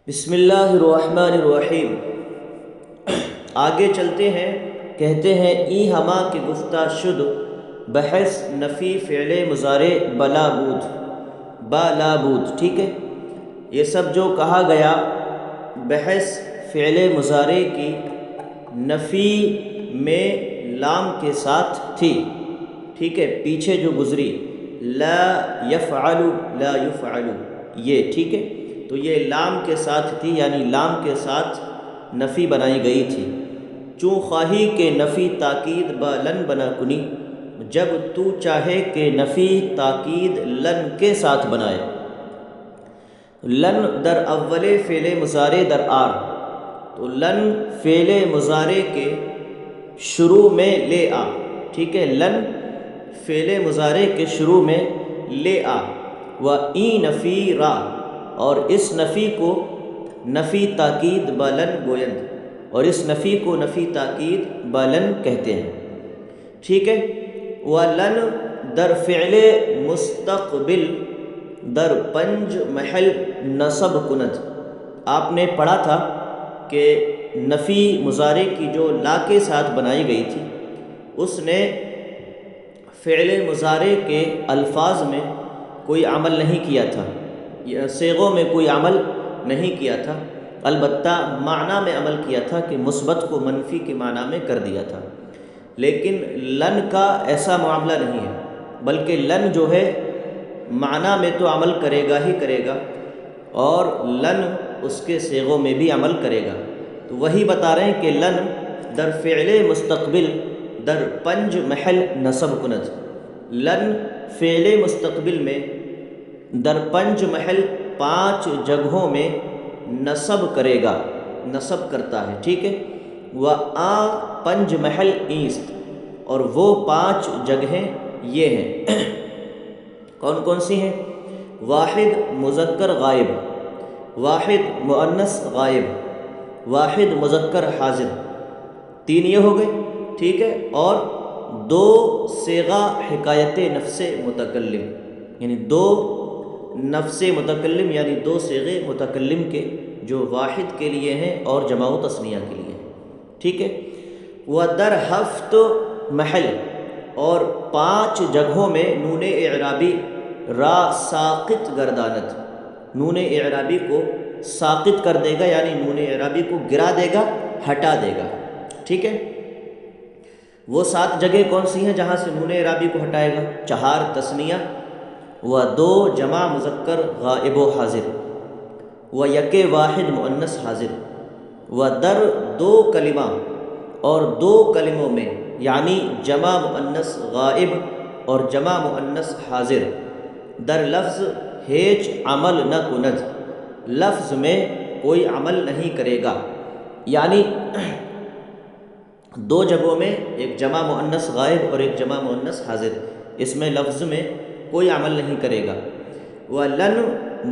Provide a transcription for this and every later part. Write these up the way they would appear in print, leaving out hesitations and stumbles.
بسم اللہ الرحمن الرحیم۔ آگے چلتے ہیں، کہتے ہیں ای ہما کے گفتہ شد بحث نفی فعل مضارع بلا بود بالا بود۔ ٹھیک ہے، یہ سب جو کہا گیا بحث فعل مضارع کی نفی میں لام کے ساتھ تھی۔ ٹھیک ہے، پیچھے جو گزری لا یفعل لا یفعل، یہ ٹھیک ہے، تو یہ لام کے ساتھ تھی، یعنی لام کے ساتھ نفی بنائی گئی تھی۔ چوں خواہی کہ نفی تاکید با لن بنا کنی، جب تو چاہے کہ نفی تاکید لن کے ساتھ بنائے۔ لن در اول فعل مضارع در آر، تو لن فعل مضارع کے شروع میں لے آ۔ ٹھیک ہے، لن فعل مضارع کے شروع میں لے آ۔ و ای نفی را، اور اس نفی کو نفی تاکید بلن گویند، اور اس نفی کو نفی تاکید بلن کہتے ہیں۔ ٹھیک ہے، ولن در فعل مستقبل در پنج محل نصب کند۔ آپ نے پڑھا تھا کہ نفی مضارع کی جو لا کے ساتھ بنائی گئی تھی، اس نے فعل مضارع کے الفاظ میں کوئی عمل نہیں کیا تھا، صیغوں میں کوئی عمل نہیں کیا تھا، البتہ معنی میں عمل کیا تھا کہ مثبت کو منفی کے معنی میں کر دیا تھا۔ لیکن لن کا ایسا معاملہ نہیں ہے، بلکہ لن جو ہے معنی میں تو عمل کرے گا ہی کرے گا، اور لن اس کے صیغوں میں بھی عمل کرے گا۔ تو وہی بتا رہے ہیں کہ لن در فعل مستقبل در پنج محل نصب کند۔ لن فعل مستقبل میں در پنج محل پانچ جگہوں میں نصب کرے گا، نصب کرتا ہے۔ ٹھیک ہے، و آ پنج محل ایست، اور وہ پانچ جگہیں یہ ہیں۔ کون کون سی ہیں؟ واحد مذکر غائب، واحد مؤنث غائب، واحد مذکر حاضر، تین یہ ہو گئے۔ ٹھیک ہے، اور دو صیغہ حکایت نفس متکلم، یعنی دو نفس متکلم، یعنی دو صیغے متکلم کے جو واحد کے لیے ہیں اور جمع و تثنیہ کے لیے ہیں۔ ٹھیک ہے، و در ہفت محل، اور پانچ جگہوں میں نون اعرابی را ساقط گرداند، نون اعرابی کو ساقط کر دے گا، یعنی نون اعرابی کو گرا دے گا، ہٹا دے گا۔ ٹھیک ہے، وہ سات جگہ کون سی ہیں جہاں سے نون اعرابی کو ہٹائے گا؟ چہار تثنیہ، و دو جمع مذکر غائب و حاضر، و یک واحد مؤنث حاضر، و در دو کلمہ، اور دو کلموں میں، یعنی جمع مؤنث غائب اور جمع مؤنث حاضر، در لفظ ہیچ عمل نہ کند، لفظ میں کوئی عمل نہیں کرے گا، یعنی دو جگہوں میں ایک جمع مؤنث غائب اور ایک جمع مؤنث حاضر، اس میں لفظ میں کوئی عمل نہیں کرے گا۔ وَلَن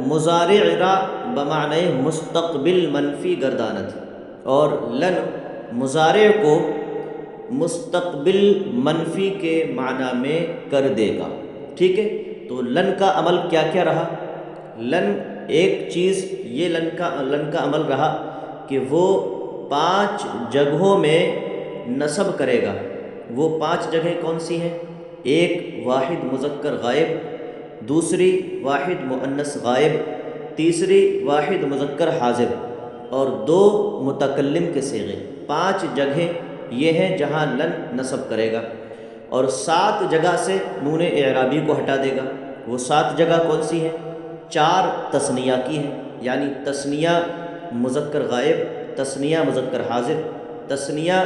مضارع را بمعنی مستقبل منفی گرداند، اور لن مضارع کو مستقبل منفی کے معنی میں کر دے گا۔ ٹھیک ہے، تو لن کا عمل کیا کیا رہا؟ لن ایک چیز یہ لن کا عمل رہا کہ وہ پانچ جگہوں میں نصب کرے گا۔ وہ پانچ جگہیں کون سی ہیں؟ ایک واحد مذکر غائب، دوسری واحد مؤنث غائب، تیسری واحد مذکر حاضر، اور دو متکلم کے صیغے۔ پانچ جگہیں یہ ہیں جہاں لن نصب کرے گا، اور سات جگہ سے نون اعرابی کو ہٹا دے گا۔ وہ سات جگہ کون سی ہیں؟ چار تثنیہ کی ہیں، یعنی تثنیہ مذکر غائب، تثنیہ مذکر حاضر، تثنیہ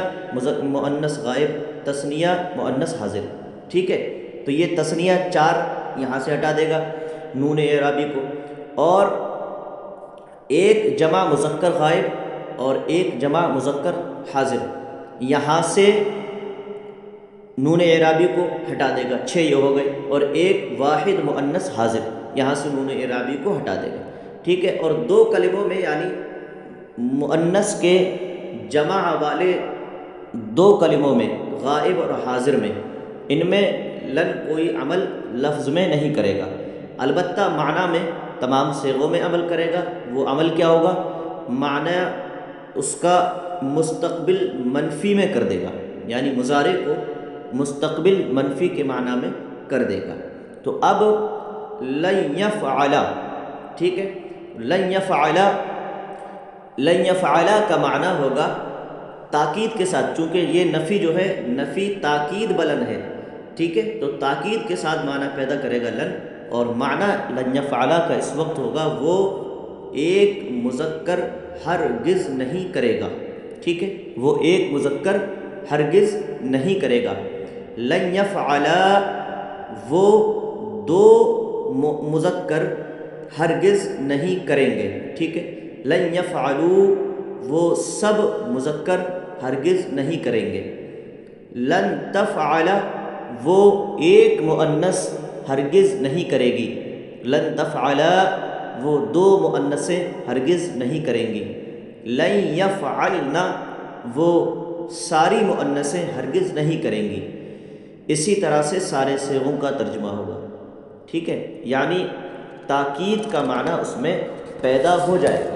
مؤنث غائب، تثنیہ مؤنث حاضر۔ ٹھیک ہے، تو یہ تثنیہ چار یہاں سے ہٹا دے گا نون اعرابی کو، اور ایک جمع مذکر غائب اور ایک جمع مذکر حاضر، یہاں سے نون اعرابی کو ہٹا دے گا، چھ یہ ہو گئے، اور ایک واحد مؤنث حاضر، یہاں سے نون اعرابی کو ہٹا دے گا۔ ٹھیک ہے، اور دو کلموں میں، یعنی مؤنث کے جمع والے دو کلموں میں، غائب اور حاضر میں، ان میں لن کوئی عمل لفظ میں نہیں کرے گا، البتہ معنی میں تمام صیغوں میں عمل کرے گا۔ وہ عمل کیا ہوگا؟ معنی اس کا مستقبل منفی میں کر دے گا، یعنی مضارع کو مستقبل منفی کے معنی میں کر دے گا۔ تو اب لن یفعل، ٹھیک ہے، لن یفعل، لن یفعل کا معنی ہوگا تاکید کے ساتھ، چونکہ یہ نفی جو ہے نفی تاکید بلن ہے، ٹھیک ہے، تو تاکید کے ساتھ معنی پیدا کرے گا لن، اور معنی لن یفعل کا اس وقت ہوگا وہ ایک مذکر ہرگز نہیں کرے گا، ٹھیک ہے، وہ ایک مذکر ہرگز نہیں کرے گا۔ لن یفعل وہ دو مذکر ہرگز نہیں کریں گے، ٹھیک ہے، لن یفعلوا وہ سب مذکر ہرگز نہیں کریں گے۔ لن تفعل وہ ایک مؤنث ہرگز نہیں کرے گی، لن تفعل وہ دو مؤنثیں ہرگز نہیں کریں گی۔ لن یفعلن وہ ساری مؤنثیں ہرگز نہیں کریں گی۔ اسی طرح سے سارے صیغوں کا ترجمہ ہوگا، ٹھیک ہے، یعنی تاکید کا معنی اس میں پیدا ہو جائے گا،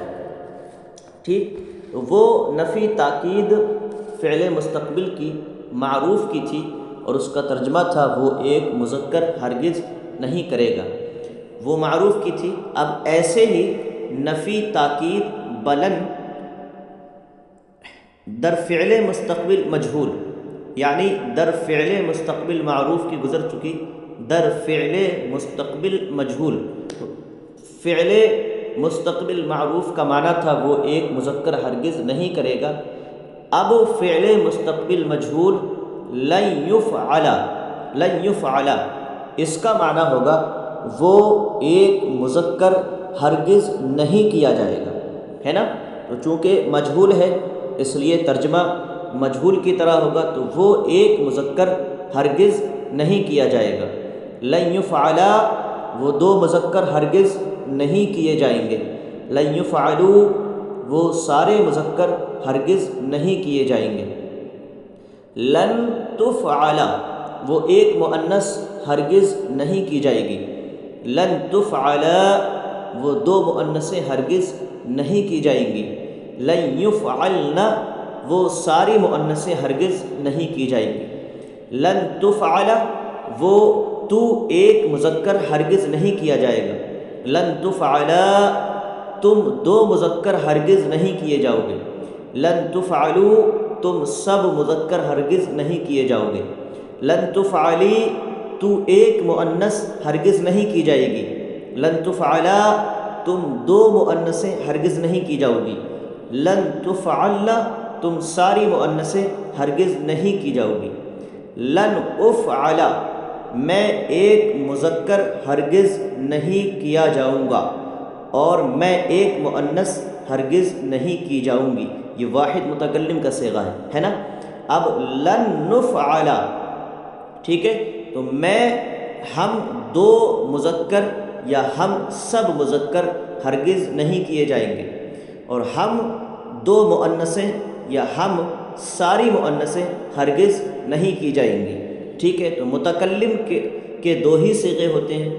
ٹھیک۔ تو وہ نفی تاکید فعل مستقبل کی معروف کی تھی اور اس کا ترجمہ تھا وہ ایک مذکر ہرگز نہیں کرے گا، وہ معروف کی تھی۔ اب ایسے ہی نفی تاکید بلن در فعل مستقبل مجہول، یعنی در فعل مستقبل معروف کی گزر چکی، در فعل مستقبل مجہول، فعل مستقبل معروف کا معنی تھا وہ ایک مذکر ہرگز نہیں کرے گا۔ اب فعل مستقبل مجہول لن یفعل، لن یفعل اس کا معنی ہوگا وہ ایک مذکر ہرگز نہیں کیا جائے گا، ہے نا، تو چونکہ مجہول ہے اس لیے ترجمہ مجہول کی طرح ہوگا، تو وہ ایک مذکر ہرگز نہیں کیا جائے گا۔ لن یفعل وہ دو مذکر ہرگز نہیں کیے جائیں گے۔ لن یفعلوا وہ سارے مذکر ہرگز نہیں کیے جائیں گے۔ لن تفعل وہ ایک مؤنث ہرگز نہیں کی جائے گی۔ لن تفعل وہ دو مؤنثیں ہرگز نہیں کی جائیں گی۔ لن یفعلن وہ ساری مؤنثیں ہرگز نہیں کی جائیں گی۔ لن تفعل وہ تو ایک مذکر ہرگز نہیں کیا جائے گا۔ لن تفعل تم دو مذکر ہرگز نہیں کیے جاؤ گے۔ لن تفعلوا تم سب مذکر ہرگز نہیں کیے جاؤ گے۔ لن تفعلی تو ایک مؤنث ہرگز نہیں کی جائے گی۔ لن تفعلا تم دو مؤنثیں ہرگز نہیں کی جاؤ گی۔ لن تفعل تم ساری مؤنثیں ہرگز نہیں کی جاؤ گی۔ لن افعل میں ایک مذکر ہرگز نہیں کیا جاؤں گا، اور میں ایک مؤنث ہرگز نہیں کی جاؤں گی، یہ واحد متکلم کا صیغہ ہے نا۔ اب لن نفعل، ٹھیک ہے، تو میں ہم دو مذکر یا ہم سب مذکر ہرگز نہیں کیے جائیں گے، اور ہم دو مؤنثیں یا ہم ساری مؤنثیں ہرگز نہیں کی جائیں گی، ٹھیک ہے۔ تو متکلم کے دو ہی صیغے ہوتے ہیں،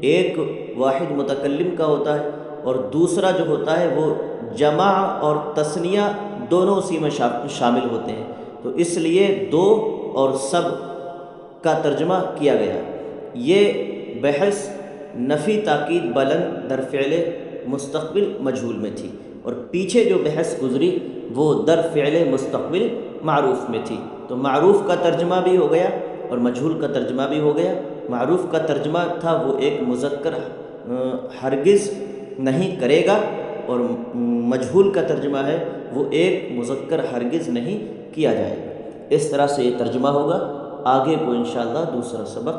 ایک واحد متکلم کا ہوتا ہے اور دوسرا جو ہوتا ہے وہ جمع اور تثنیہ دونوں اسی میں شامل ہوتے ہیں، تو اس لیے دو اور سب کا ترجمہ کیا گیا۔ یہ بحث نفی تاکید بلند در فعل مستقبل مجہول میں تھی، اور پیچھے جو بحث گزری وہ در فعل مستقبل معروف میں تھی۔ تو معروف کا ترجمہ بھی ہو گیا اور مجہول کا ترجمہ بھی ہو گیا۔ معروف کا ترجمہ تھا وہ ایک مذکر ہرگز نہیں کرے گا، اور مجہول کا ترجمہ ہے وہ ایک مذکر ہرگز نہیں کیا جائے گا۔ اس طرح سے یہ ترجمہ ہوگا۔ آگے کو انشاءاللہ دوسرا سبق